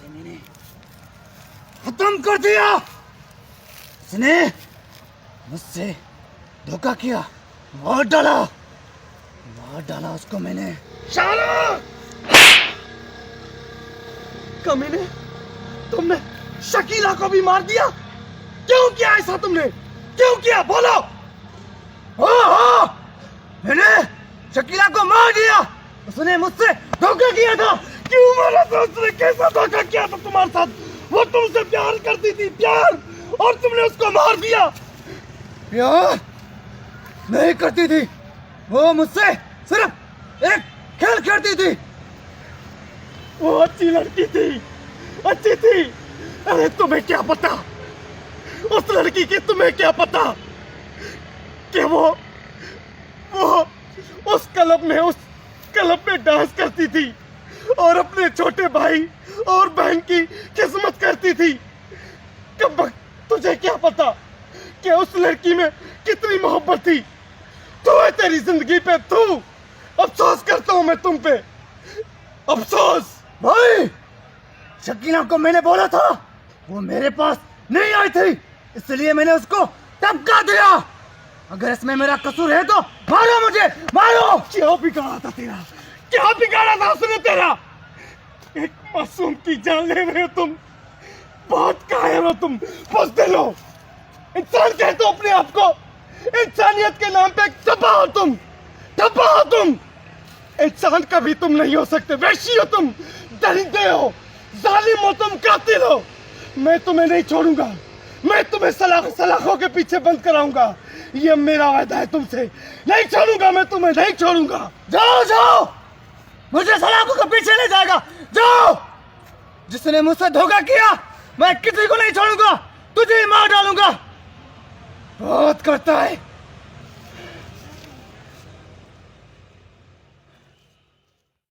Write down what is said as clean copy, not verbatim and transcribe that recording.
मैंने खत्म कर दिया। उसने मुझसे धोखा किया, मार डाला उसको मैंने। शाला कमीने, तुमने शकीला को भी मार दिया। क्यों किया ऐसा तुमने? क्यों किया बोलो? हाँ, मैंने शकीला को मार दिया। उसने मुझसे धोखा किया था। क्यों मारा था उसने? कैसा धोखा किया था तुम्हारे साथ? वो तुमसे प्यार करती थी, प्यार, और तुमने उसको मार दिया। प्यार नहीं करती थी, वो मुझसे सिर्फ एक खेल खेलती थी। वो अच्छी लड़की थी, अच्छी थी। अरे तुम्हें क्या पता, उस लड़की की तुम्हें क्या पता कि वो उस क्लब में डांस करती थी और अपने छोटे भाई और बहन की किस्मत करती थी। कब तुझे क्या पता कि उस लड़की में कितनी मोहब्बत थी? तू है तेरी जिंदगी पे, तू। अफसोस करता हूं मैं तुम पे, अफसोस। भाई, शकीला को मैंने बोला था, वो मेरे पास नहीं आई थी, इसलिए मैंने उसको धमका दिया। अगर इसमें मेरा कसूर है तो मारो मुझे, मारो। क्या बिगाड़ा था तेरा? क्या बिगाड़ा था उसने तेरा? एक मासूम की जान ले रहे हो तुम। बहुत कायर हो तुम, बुज़दिल हो। इंसान कहते हो अपने आप को। इंसानियत के नाम पे धब्बा हो तुम, धब्बा हो तुम। इंसान कभी तुम नहीं हो सकते। वैशी हो तुम, दरिंदे हो, जालिम हो तुम, कातिल हो। मैं तुम्हें नहीं छोड़ूंगा। मैं तुम्हें सलाखों के पीछे बंद कराऊंगा। ये मेरा वादा है तुमसे। नहीं छोड़ूंगा मैं तुम्हें, नहीं छोड़ूंगा। जाओ, मुझे सलाखों के पीछे ले जाएगा। जाओ, जिसने मुझसे धोखा किया मैं किसी को नहीं छोड़ूंगा, तुझे ही मार डालूंगा। बहुत करता है।